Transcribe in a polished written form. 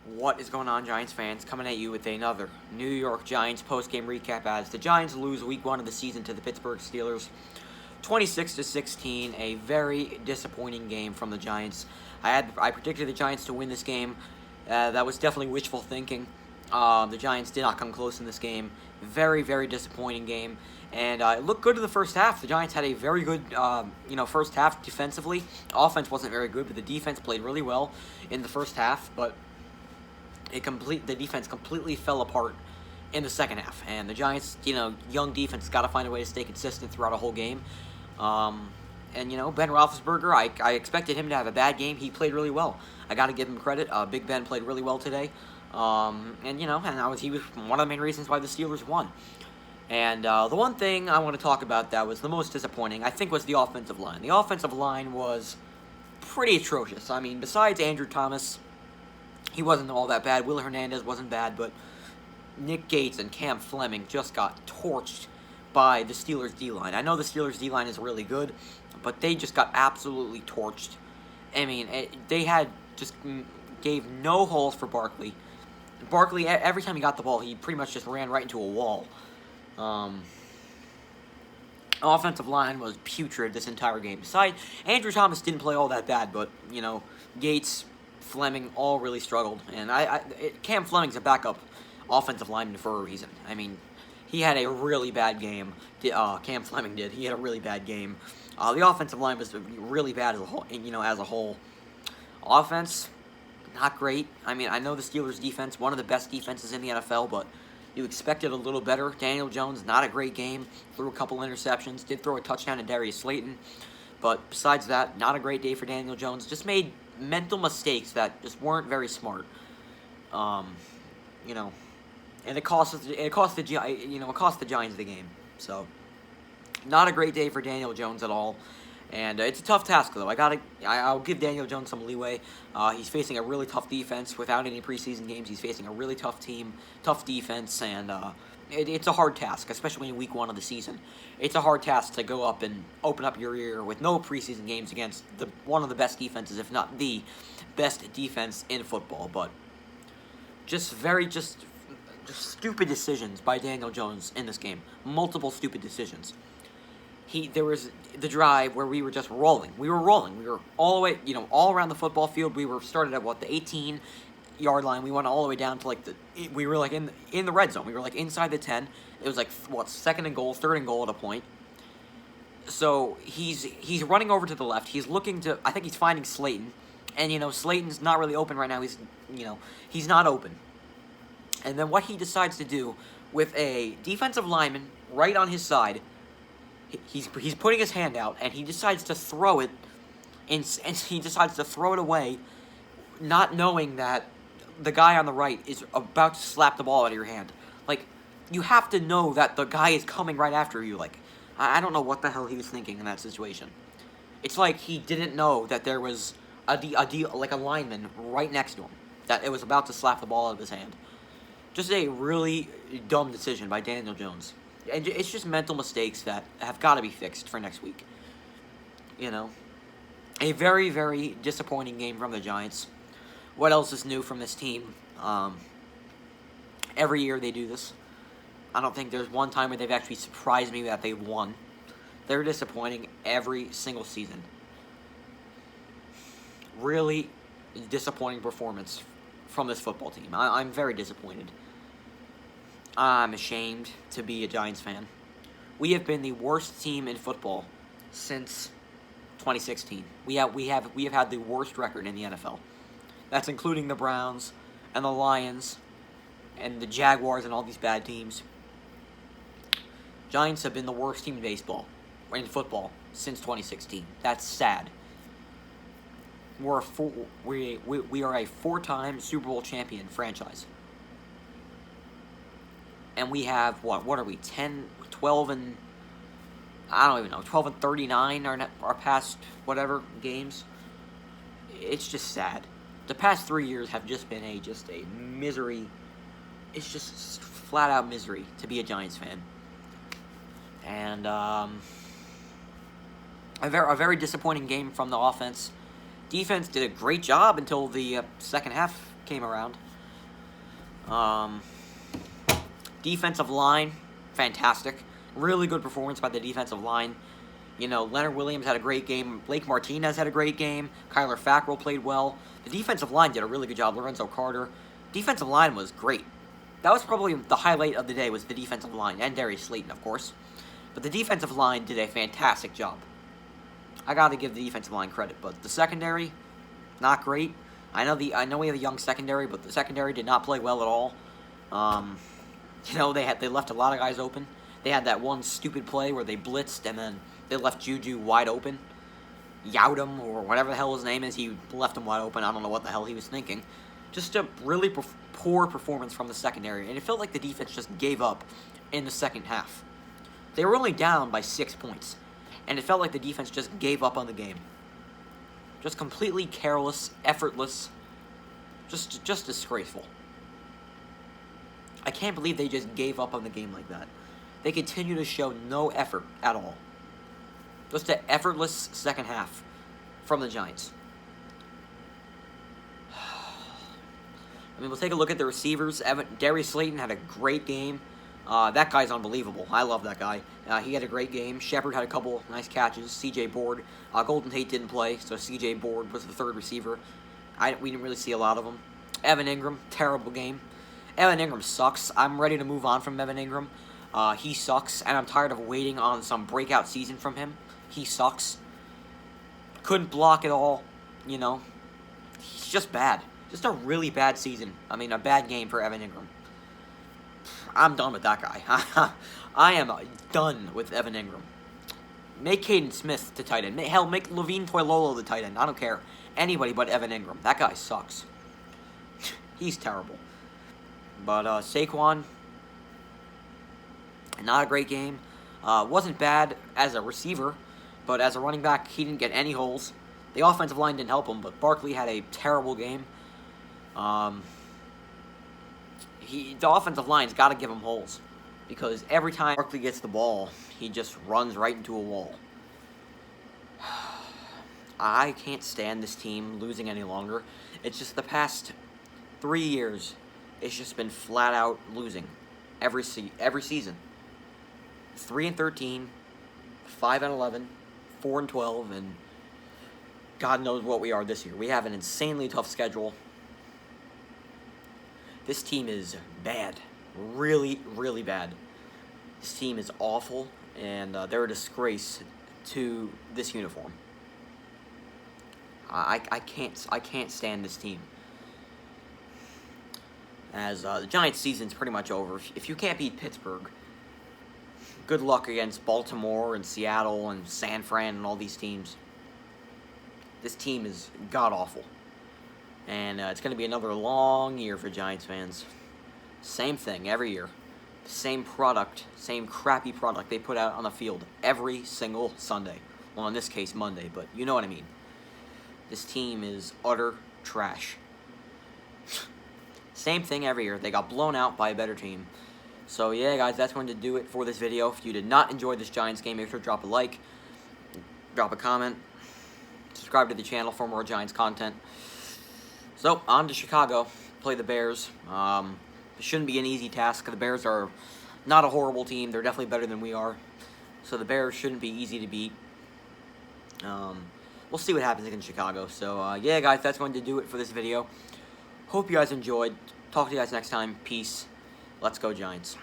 What is going on, Giants fans? Coming at you with another New York Giants post-game recap as the Giants lose Week 1 of the season to the Pittsburgh Steelers, 26-16. A very disappointing game from the Giants. I predicted the Giants to win this game. That was definitely wishful thinking. The Giants did not come close in this game. Very, very disappointing game. And it looked good in the first half. The Giants had a very good, first half defensively. Offense wasn't very good, but the defense played really well in the first half. But the defense completely fell apart in the second half. And the Giants, young defense, got to find a way to stay consistent throughout a whole game. Ben Roethlisberger, I expected him to have a bad game. He played really well. I got to give him credit. Big Ben played really well today. He was one of the main reasons why the Steelers won. And the one thing I want to talk about that was the most disappointing, I think, was the offensive line. The offensive line was pretty atrocious. I mean, besides Andrew Thomas, he wasn't all that bad. Will Hernandez wasn't bad, but Nick Gates and Cam Fleming just got torched by the Steelers' D-line. I know the Steelers' D-line is really good, but they just got absolutely torched. I mean, they gave no holes for Barkley. Barkley, every time he got the ball, he pretty much just ran right into a wall. Offensive line was putrid this entire game. Besides, Andrew Thomas didn't play all that bad, but, Gates, Fleming all really struggled. And Cam Fleming's a backup offensive lineman for a reason. I mean, he had a really bad game. Cam Fleming did. He had a really bad game. The offensive line was really bad as a whole. Offense, not great. I mean, I know the Steelers' defense, one of the best defenses in the NFL, but you expected a little better. Daniel Jones, not a great game. Threw a couple interceptions. Did throw a touchdown to Darius Slayton. But besides that, not a great day for Daniel Jones. Just made mental mistakes that just weren't very smart. And it cost the Giants the game. So, not a great day for Daniel Jones at all. And it's a tough task, though. I'll give Daniel Jones some leeway. He's facing a really tough defense without any preseason games. He's facing a really tough team, tough defense, and it's a hard task, especially in Week 1 of the season. It's a hard task to go up and open up your year with no preseason games against one of the best defenses, if not the best defense in football. But just stupid decisions by Daniel Jones in this game. Multiple stupid decisions. There was the drive where we were just rolling. We were rolling. We were all the way, all around the football field. We were started at the 18-yard line. We went all the way down to we were in the red zone. We were inside the 10. It was second and goal, third and goal at a point. So he's running over to the left. He's looking to, I think he's finding Slayton, and Slayton's not really open right now. He's not open. And then what he decides to do with a defensive lineman right on his side. He's putting his hand out, and he decides to throw it, and he decides to throw it away, not knowing that the guy on the right is about to slap the ball out of your hand. You have to know that the guy is coming right after you. I don't know what the hell he was thinking in that situation. It's like he didn't know that there was a lineman right next to him, that it was about to slap the ball out of his hand. Just a really dumb decision by Daniel Jones. And it's just mental mistakes that have got to be fixed for next week. A very, very disappointing game from the Giants. What else is new from this team? Every year they do this. I don't think there's one time where they've actually surprised me that they won. They're disappointing every single season. Really disappointing performance from this football team. I'm very disappointed. I'm ashamed to be a Giants fan. We have been the worst team in football since 2016. We have had the worst record in the NFL. That's including the Browns and the Lions and the Jaguars and all these bad teams. Giants have been the worst team in football since 2016. That's sad. We are a 4-time Super Bowl champion franchise. And we have, what are we, 10, 12, and, I don't even know, 12 and 39 our past, games. It's just sad. The past 3 years have just been a misery. It's just flat-out misery to be a Giants fan. And, a very disappointing game from the offense. Defense did a great job until the second half came around. Um, Defensive line, fantastic. Really good performance by the defensive line. You know, Leonard Williams had a great game. Blake Martinez had a great game. Kyler Fackrell played well. The defensive line did a really good job. Lorenzo Carter. Defensive line was great. That was probably the highlight of the day, was the defensive line, and Darius Slayton, of course. But the defensive line did a fantastic job. I got to give the defensive line credit, but the secondary, not great. I know we have a young secondary, but the secondary did not play well at all. You know, they left a lot of guys open. They had that one stupid play where they blitzed and then they left Juju wide open. Youdum, or whatever the hell his name is, he left him wide open. I don't know what the hell he was thinking. Just a really poor performance from the secondary, and it felt like the defense just gave up in the second half. They were only down by 6 points, and it felt like the defense just gave up on the game. Just completely careless, effortless, just disgraceful. I can't believe they just gave up on the game like that. They continue to show no effort at all. Just an effortless second half from the Giants. I mean, we'll take a look at the receivers. Darius Slayton had a great game. That guy's unbelievable. I love that guy. He had a great game. Shepard had a couple nice catches. C.J. Board. Golden Tate didn't play, so C.J. Board was the third receiver. We didn't really see a lot of them. Evan Ingram, terrible game. Evan Ingram sucks. I'm ready to move on from Evan Ingram. He sucks, and I'm tired of waiting on some breakout season from him. He sucks. Couldn't block at all, you know. He's just bad. Just a really bad season. I mean, a bad game for Evan Ingram. I'm done with that guy. I am done with Evan Ingram. Make Caden Smith the tight end. Hell, make Levine Toilolo the tight end. I don't care. Anybody but Evan Ingram. That guy sucks. He's terrible. But Saquon, not a great game. Wasn't bad as a receiver, but as a running back, he didn't get any holes. The offensive line didn't help him, but Barkley had a terrible game. The offensive line's got to give him holes, because every time Barkley gets the ball, he just runs right into a wall. I can't stand this team losing any longer. It's just the past 3 years, it's just been flat out losing every season. 3-13, 5-11, 4-12, and God knows what we are this year. We have an insanely tough schedule. This team is bad. Really, really bad. This team is awful, and they're a disgrace to this uniform. I can't stand this team. As the Giants' season's pretty much over. If you can't beat Pittsburgh, good luck against Baltimore and Seattle and San Fran and all these teams. This team is god-awful. And it's going to be another long year for Giants fans. Same thing every year. Same product, same crappy product they put out on the field every single Sunday. Well, in this case, Monday, but you know what I mean. This team is utter trash. Same thing every year. They got blown out by a better team. So, yeah, guys, that's going to do it for this video. If you did not enjoy this Giants game, make sure to drop a like, drop a comment, subscribe to the channel for more Giants content. So, on to Chicago. Play the Bears. It shouldn't be an easy task. The Bears are not a horrible team. They're definitely better than we are. So, the Bears shouldn't be easy to beat. We'll see what happens against Chicago. So, yeah, guys, that's going to do it for this video. Hope you guys enjoyed. Talk to you guys next time. Peace. Let's go, Giants.